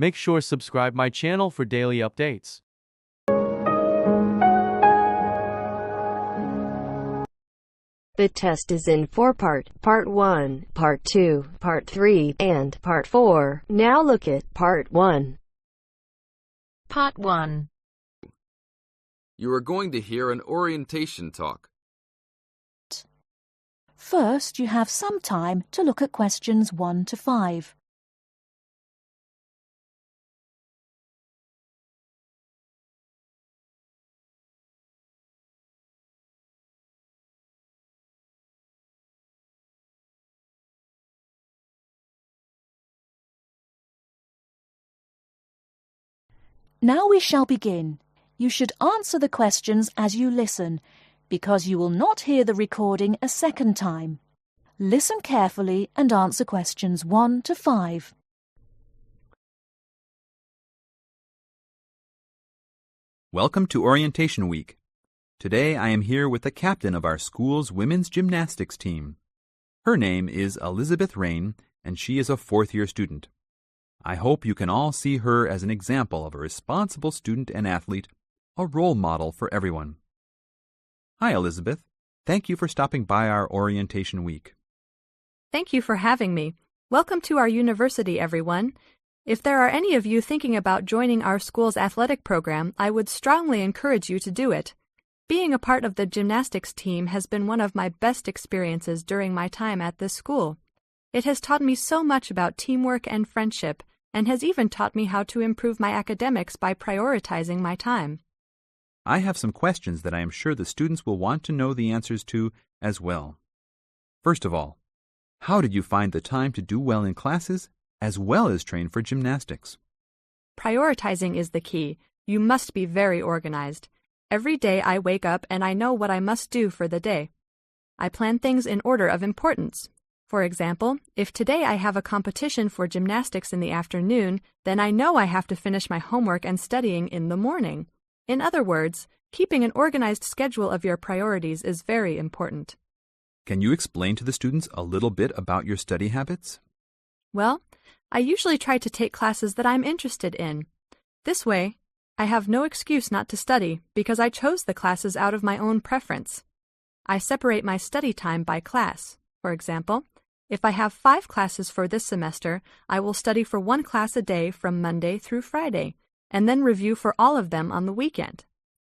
Make sure subscribe my channel for daily updates. The test is in 4-part, Part 1, Part 2, Part 3, and Part 4. Now look at Part 1. Part 1. You are going to hear an orientation talk. First, you have some time to look at questions 1 to 5. Now we shall begin. You should answer the questions as you listen, because you will not hear the recording a second time. Listen carefully and answer questions 1 to 5. Welcome to Orientation Week. Today I am here with the captain of our school's women's gymnastics team. Her name is Elizabeth Rain, and she is a fourth-year student. I hope you can all see her as an example of a responsible student and athlete, a role model for everyone. Hi, Elizabeth. Thank you for stopping by our Orientation Week. Thank you for having me. Welcome to our university, everyone. If there are any of you thinking about joining our school's athletic program, I would strongly encourage you to do it. Being a part of the gymnastics team has been one of my best experiences during my time at this school. It has taught me so much about teamwork and friendship, and has even taught me how to improve my academics by prioritizing my time. I have some questions that I am sure the students will want to know the answers to as well. First of all, how did you find the time to do well in classes as well as train for gymnastics? Prioritizing is the key. You must be very organized. Every day I wake up and I know what I must do for the day. I plan things in order of importance. For example, if today I have a competition for gymnastics in the afternoon, then I know I have to finish my homework and studying in the morning. In other words, keeping an organized schedule of your priorities is very important. Can you explain to the students a little bit about your study habits? Well, I usually try to take classes that I'm interested in. This way, I have no excuse not to study because I chose the classes out of my own preference. I separate my study time by class. For example, if I have 5 classes for this semester, I will study for 1 class a day from Monday through Friday, and then review for all of them on the weekend.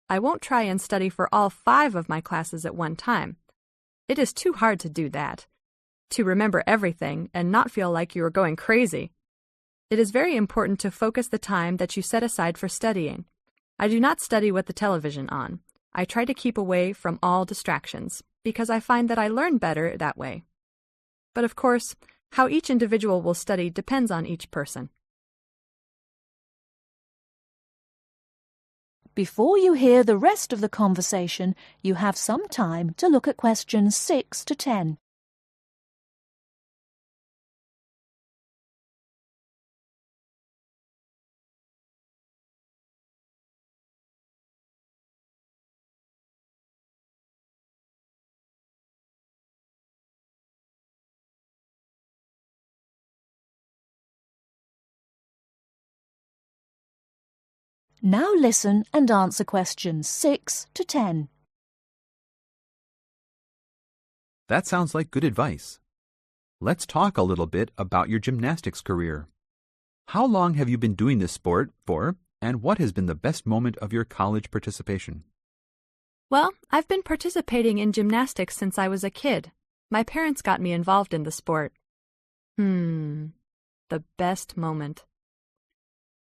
I won't try and study for all 5 of my classes at one time. It is too hard to do that, to remember everything and not feel like you are going crazy. It is very important to focus the time that you set aside for studying. I do not study with the television on. I try to keep away from all distractions, because I find that I learn better that way. But of course, how each individual will study depends on each person. Before you hear the rest of the conversation, you have some time to look at questions 6 to 10. Now listen and answer questions 6 to 10. That sounds like good advice. Let's talk a little bit about your gymnastics career. How long have you been doing this sport for, and what has been the best moment of your college participation? Well, I've been participating in gymnastics since I was a kid. My parents got me involved in the sport. The best moment.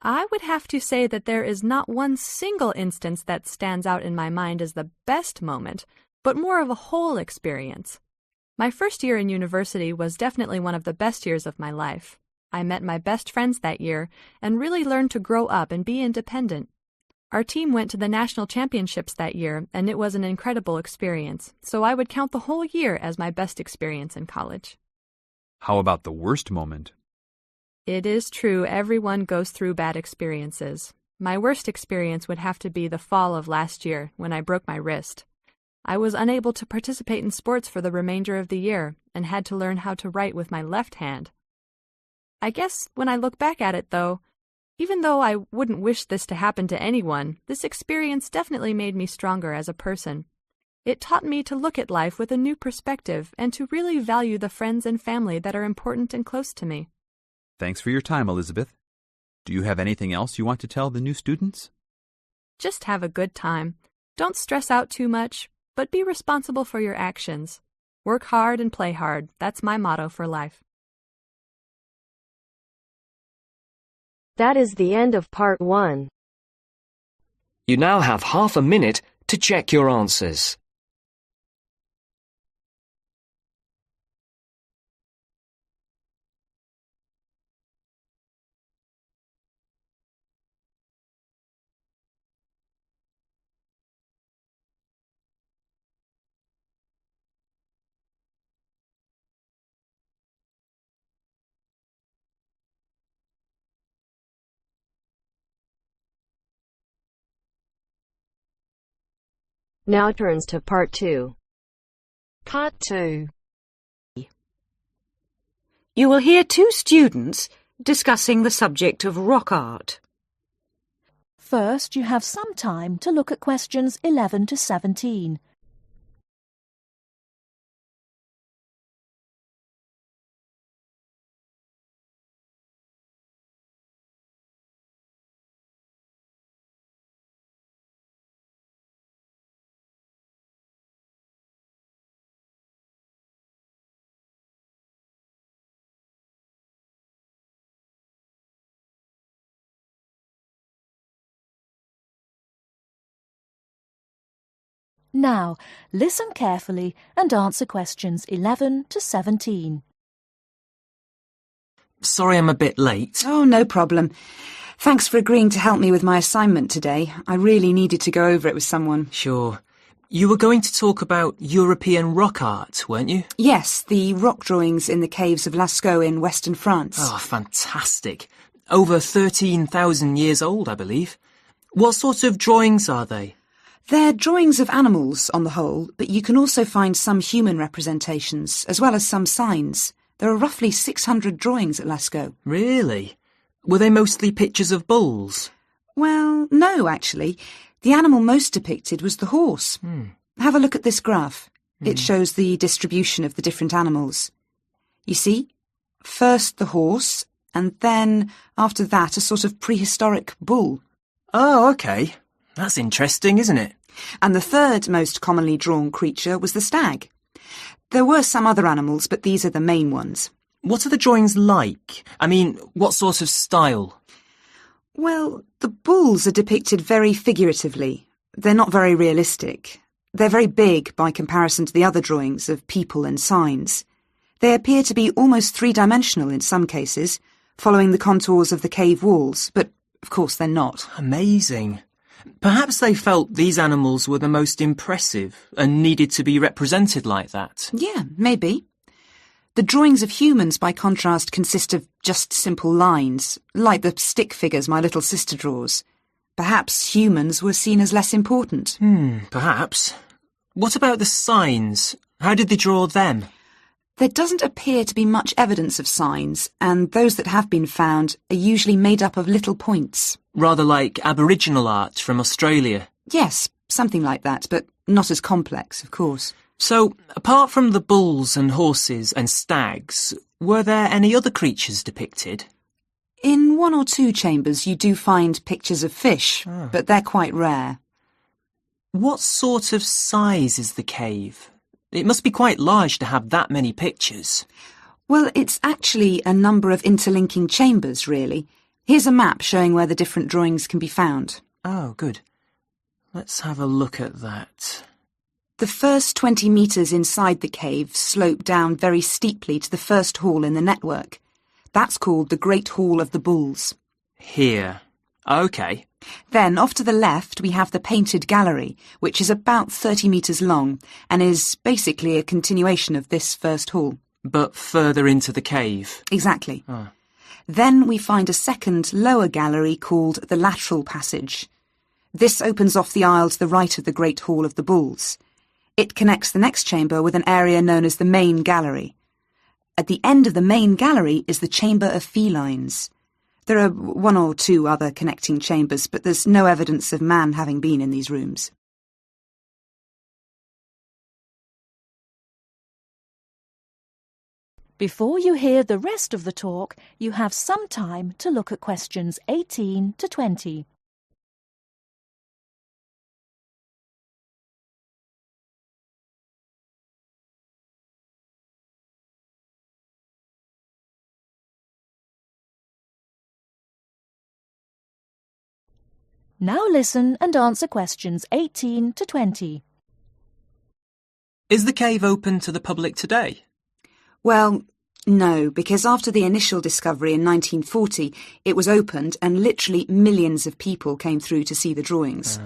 I would have to say that there is not one single instance that stands out in my mind as the best moment, but more of a whole experience. My first year in university was definitely one of the best years of my life. I met my best friends that year and really learned to grow up and be independent. Our team went to the national championships that year, and it was an incredible experience, so I would count the whole year as my best experience in college. How about the worst moment? It is true everyone goes through bad experiences. My worst experience would have to be the fall of last year when I broke my wrist. I was unable to participate in sports for the remainder of the year and had to learn how to write with my left hand. I guess when I look back at it, though, Even though I wouldn't wish this to happen to anyone, this experience definitely made me stronger as a person. It taught me to look at life with a new perspective and to really value the friends and family that are important and close to me. Thanks for your time, Elizabeth. Do you have anything else you want to tell the new students? Just have a good time. Don't stress out too much, but be responsible for your actions. Work hard and play hard. That's my motto for life. That is the end of part 1. You now have half a minute to check your answers. Now turns to part 2. Part 2. You will hear two students discussing the subject of rock art. First, you have some time to look at questions 11 to 17. Now, listen carefully and answer questions 11 to 17. Sorry I'm a bit late. Oh, no problem. Thanks for agreeing to help me with my assignment today. I really needed to go over it with someone. Sure. You were going to talk about European rock art, weren't you? Yes, the rock drawings in the caves of Lascaux in western France. Oh, fantastic. Over 13,000 years old, I believe. What sort of drawings are they? They're drawings of animals on the whole, but you can also find some human representations, as well as some signs. There are roughly 600 drawings at Lascaux. Really? Were they mostly pictures of bulls? Well, no, actually. The animal most depicted was the horse. Have a look at this graph. It shows the distribution of the different animals. You see? First the horse, and then, after that, a sort of prehistoric bull. Oh, OK. That's interesting, isn't it? And the third most commonly drawn creature was the stag. There were some other animals, but these are the main ones. What are the drawings like? I mean, what sort of style? Well, the bulls are depicted very figuratively. They're not very realistic. They're very big by comparison to the other drawings of people and signs. They appear to be almost three-dimensional in some cases, following the contours of the cave walls, but of course they're not. Amazing. Perhaps they felt these animals were the most impressive and needed to be represented like that. Yeah, maybe. The drawings of humans, by contrast, consist of just simple lines, like the stick figures my little sister draws. Perhaps humans were seen as less important. Perhaps. What about the signs? How did they draw them? There doesn't appear to be much evidence of signs, and those that have been found are usually made up of little points. Rather like Aboriginal art from Australia. Yes, something like that, but not as complex, of course. So, apart from the bulls and horses and stags, were there any other creatures depicted? In one or two chambers you do find pictures of fish, but they're quite rare. What sort of size is the cave? It must be quite large to have that many pictures. Well, it's actually a number of interlinking chambers, really. Here's a map showing where the different drawings can be found. Oh, good. Let's have a look at that. The first 20 metres inside the cave slope down very steeply to the first hall in the network. That's called the Great Hall of the Bulls. Here. OK. Then, off to the left, we have the Painted Gallery, which is about 30 metres long and is basically a continuation of this first hall. But further into the cave. Exactly. Then we find a second, lower gallery called the Lateral Passage. This opens off the aisle to the right of the Great Hall of the Bulls. It connects the next chamber with an area known as the Main Gallery. At the end of the Main Gallery is the Chamber of Felines. There are one or two other connecting chambers, but there's no evidence of man having been in these rooms. Before you hear the rest of the talk, you have some time to look at questions 18 to 20. Now listen and answer questions 18 to 20. Is the cave open to the public today? Well, no, because after the initial discovery in 1940, it was opened and literally millions of people came through to see the drawings.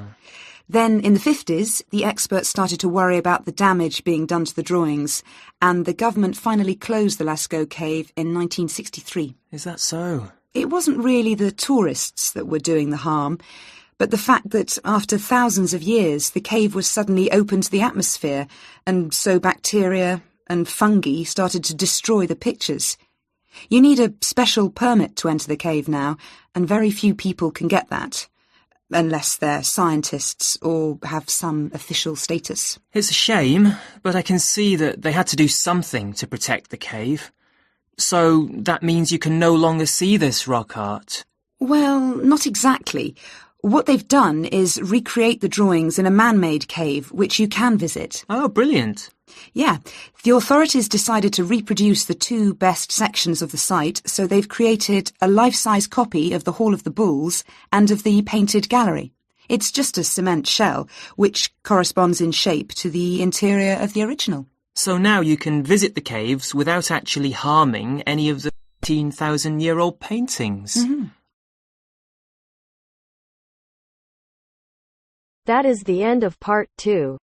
Then, in the 50s, the experts started to worry about the damage being done to the drawings, and the government finally closed the Lascaux cave in 1963. Is that so? It wasn't really the tourists that were doing the harm, but the fact that after thousands of years, the cave was suddenly open to the atmosphere, and so bacteria and fungi started to destroy the pictures. You need a special permit to enter the cave now, and very few people can get that, unless they're scientists or have some official status. It's a shame, but I can see that they had to do something to protect the cave. So that means you can no longer see this rock art. Well, not exactly. What they've done is recreate the drawings in a man-made cave, which you can visit. Oh, brilliant. Yeah, the authorities decided to reproduce the two best sections of the site, so they've created a life-size copy of the Hall of the Bulls and of the painted gallery. It's just a cement shell, which corresponds in shape to the interior of the original. So now you can visit the caves without actually harming any of the 15,000-year-old paintings. Mm-hmm. That is the end of part 2.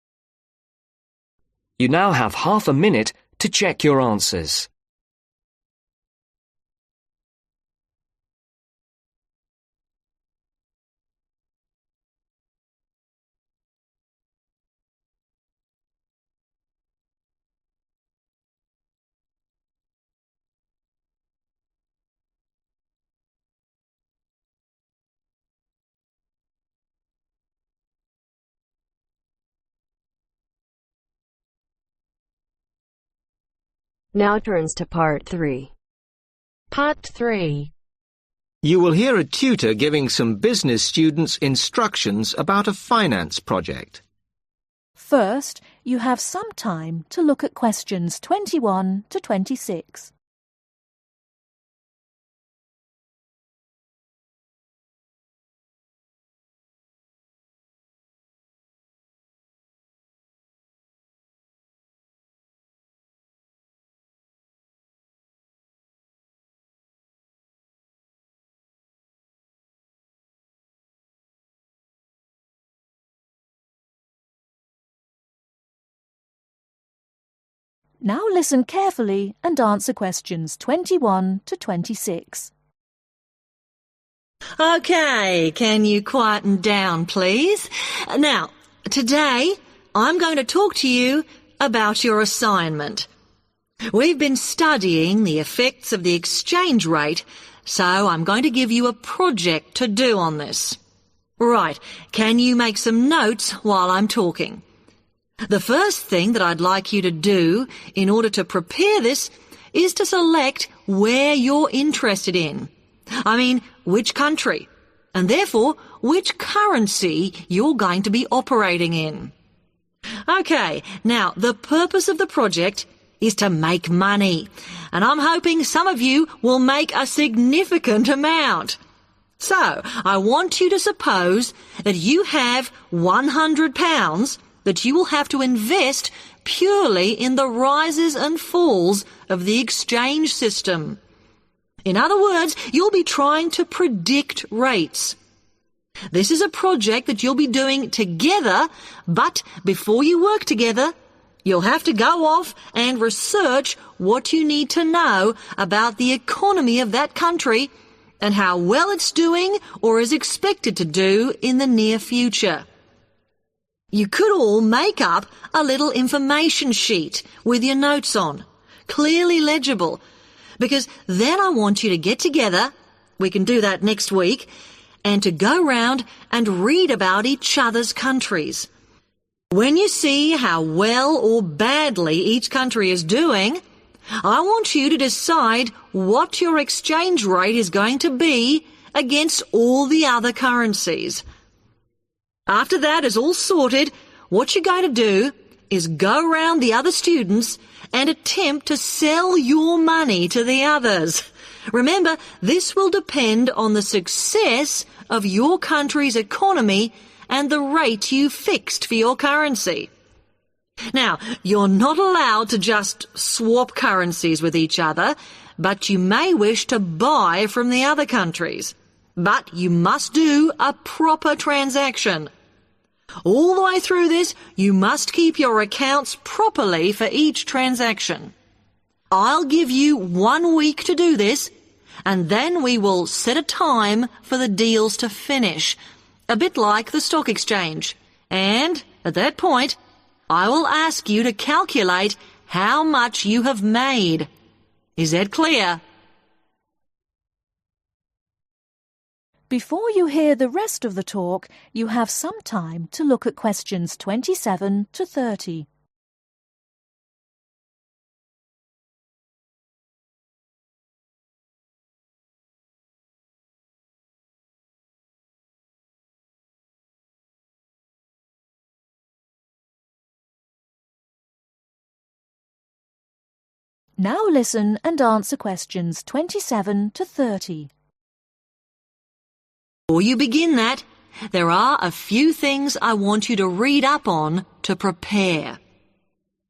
You now have half a minute to check your answers. Now turns to part 3. Part 3. You will hear a tutor giving some business students instructions about a finance project. First, you have some time to look at questions 21 to 26. Now listen carefully and answer questions 21 to 26. OK, can you quieten down, please? Now, today I'm going to talk to you about your assignment. We've been studying the effects of the exchange rate, so I'm going to give you a project to do on this. Right, can you make some notes while I'm talking? The first thing that I'd like you to do in order to prepare this is to select where you're interested in. I mean, which country, and therefore which currency you're going to be operating in. OK, now the purpose of the project is to make money, and I'm hoping some of you will make a significant amount. So, I want you to suppose that you have £100 that you will have to invest purely in the rises and falls of the exchange system. In other words, you'll be trying to predict rates. This is a project that you'll be doing together, but before you work together, you'll have to go off and research what you need to know about the economy of that country and how well it's doing or is expected to do in the near future. You could all make up a little information sheet with your notes on, clearly legible, because then I want you to get together we can do that next week, and to go round and read about each other's countries. When you see how well or badly each country is doing, I want you to decide what your exchange rate is going to be against all the other currencies. After that is all sorted, what you're going to do is go round the other students and attempt to sell your money to the others. Remember, this will depend on the success of your country's economy and the rate you fixed for your currency. Now, you're not allowed to just swap currencies with each other, but you may wish to buy from the other countries. But you must do a proper transaction. All the way through this, you must keep your accounts properly for each transaction. I'll give you 1 week to do this, and then we will set a time for the deals to finish, a bit like the stock exchange. And at that point, I will ask you to calculate how much you have made. Is that clear? Before you hear the rest of the talk, you have some time to look at questions 27 to 30. Now listen and answer questions 27 to 30. Before you begin that, there are a few things I want you to read up on to prepare.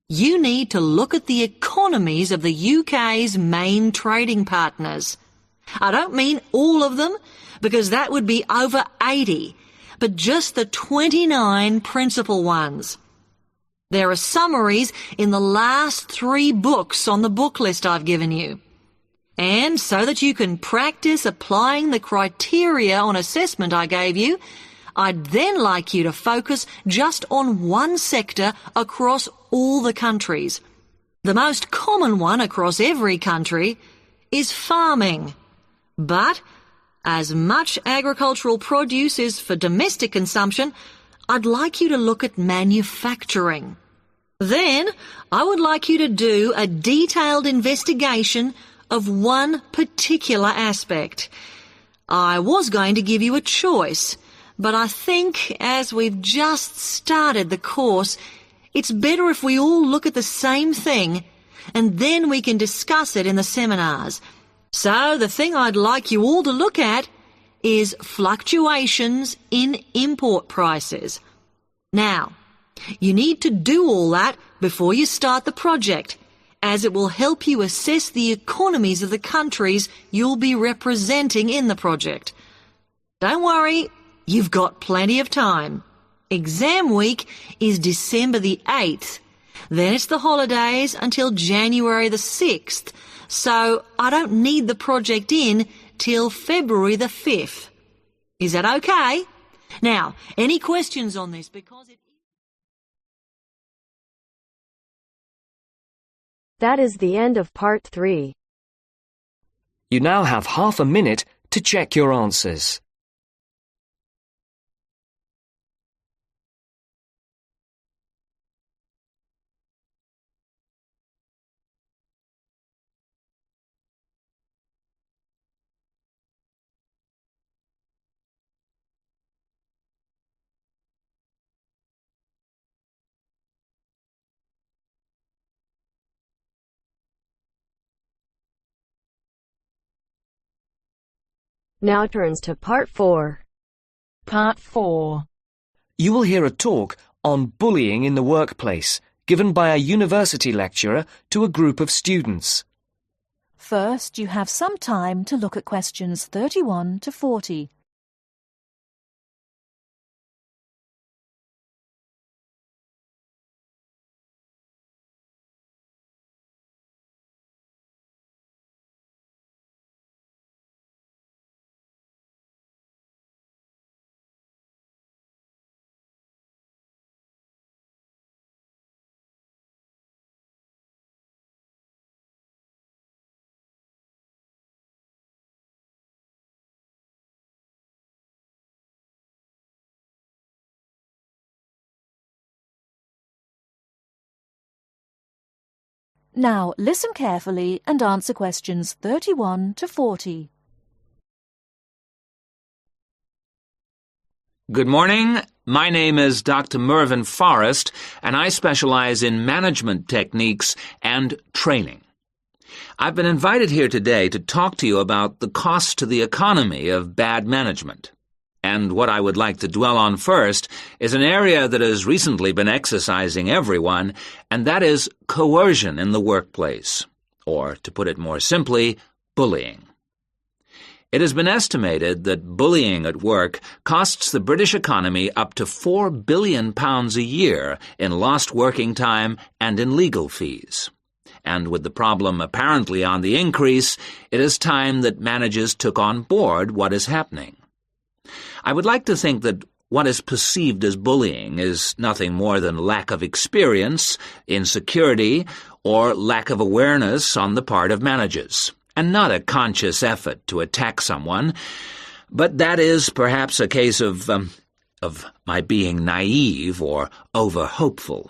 You need to look at the economies of the UK's main trading partners. I don't mean all of them, because that would be over 80, but just the 29 principal ones. There are summaries in the last 3 books on the book list I've given you. And so that you can practice applying the criteria on assessment I gave you, I'd then like you to focus just on one sector across all the countries. The most common one across every country is farming. But as much agricultural produce is for domestic consumption, I'd like you to look at manufacturing. Then I would like you to do a detailed investigation of one particular aspect. I was going to give you a choice, but I think as we've just started the course, it's better if we all look at the same thing, and then we can discuss it in the seminars. So the thing I'd like you all to look at is fluctuations in import prices. Now, you need to do all that before you start the project, as it will help you assess the economies of the countries you'll be representing in the project. Don't worry, you've got plenty of time. Exam week is December the 8th. Then it's the holidays until January the 6th, so I don't need the project in till February the 5th. Is that okay? Now, any questions on this? That is the end of part 3. You now have half a minute to check your answers. Now turns to part 4. Part 4. You will hear a talk on bullying in the workplace, given by a university lecturer to a group of students. First, you have some time to look at questions 31 to 40. Now listen carefully and answer questions 31 to 40. Good morning. My name is Dr. Mervyn Forrest, and I specialize in management techniques and training. I've been invited here today to talk to you about the cost to the economy of bad management. And what I would like to dwell on first is an area that has recently been exercising everyone, and that is coercion in the workplace, or, to put it more simply, bullying. It has been estimated that bullying at work costs the British economy up to £4 billion a year in lost working time and in legal fees. And with the problem apparently on the increase, it is time that managers took on board what is happening. I would like to think that what is perceived as bullying is nothing more than lack of experience, insecurity, or lack of awareness on the part of managers, and not a conscious effort to attack someone, but that is perhaps a case of my being naive or over-hopeful.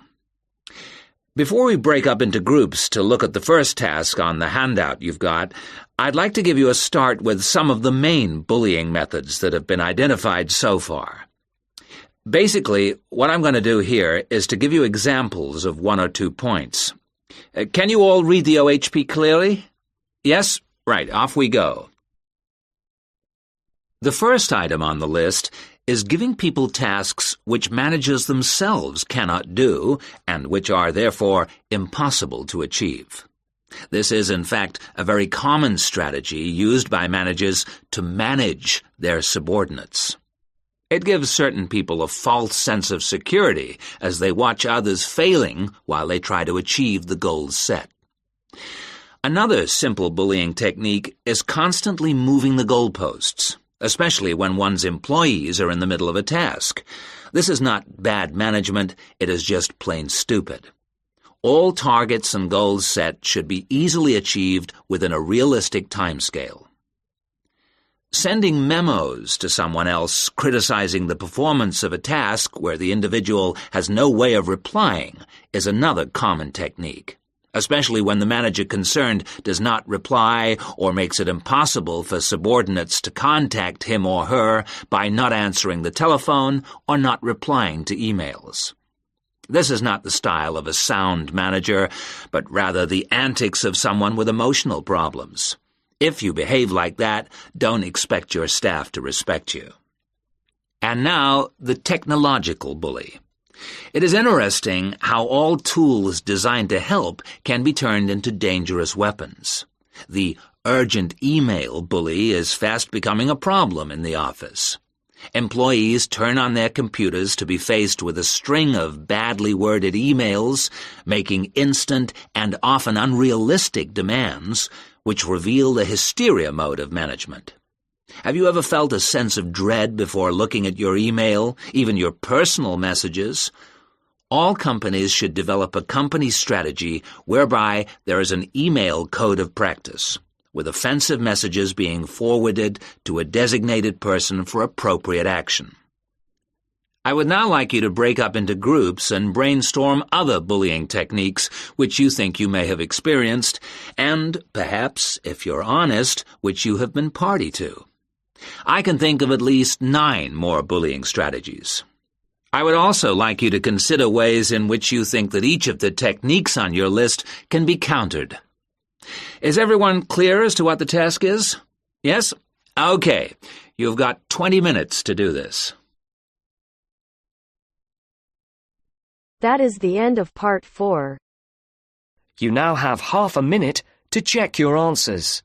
Before we break up into groups to look at the first task on the handout you've got, I'd like to give you a start with some of the main bullying methods that have been identified so far. Basically, what I'm going to do here is to give you examples of 1 or 2 points. Can you all read the OHP clearly? Yes? Right, off we go. The first item on the list is giving people tasks which managers themselves cannot do and which are therefore impossible to achieve. This is, in fact, a very common strategy used by managers to manage their subordinates. It gives certain people a false sense of security as they watch others failing while they try to achieve the goals set. Another simple bullying technique is constantly moving the goalposts, especially when one's employees are in the middle of a task. This is not bad management, it is just plain stupid. All targets and goals set should be easily achieved within a realistic timescale. Sending memos to someone else criticizing the performance of a task where the individual has no way of replying is another common technique, especially when the manager concerned does not reply or makes it impossible for subordinates to contact him or her by not answering the telephone or not replying to emails. This is not the style of a sound manager, but rather the antics of someone with emotional problems. If you behave like that, don't expect your staff to respect you. And now, the technological bully. It is interesting how all tools designed to help can be turned into dangerous weapons. The urgent email bully is fast becoming a problem in the office. Employees turn on their computers to be faced with a string of badly worded emails, making instant and often unrealistic demands, which reveal the hysteria mode of management. Have you ever felt a sense of dread before looking at your email, even your personal messages? All companies should develop a company strategy whereby there is an email code of practice, with offensive messages being forwarded to a designated person for appropriate action. I would now like you to break up into groups and brainstorm other bullying techniques which you think you may have experienced, and perhaps, if you're honest, which you have been party to. I can think of at least 9 more bullying strategies. I would also like you to consider ways in which you think that each of the techniques on your list can be countered. Is everyone clear as to what the task is? Yes? Okay. You've got 20 minutes to do this. That is the end of part 4. You now have half a minute to check your answers.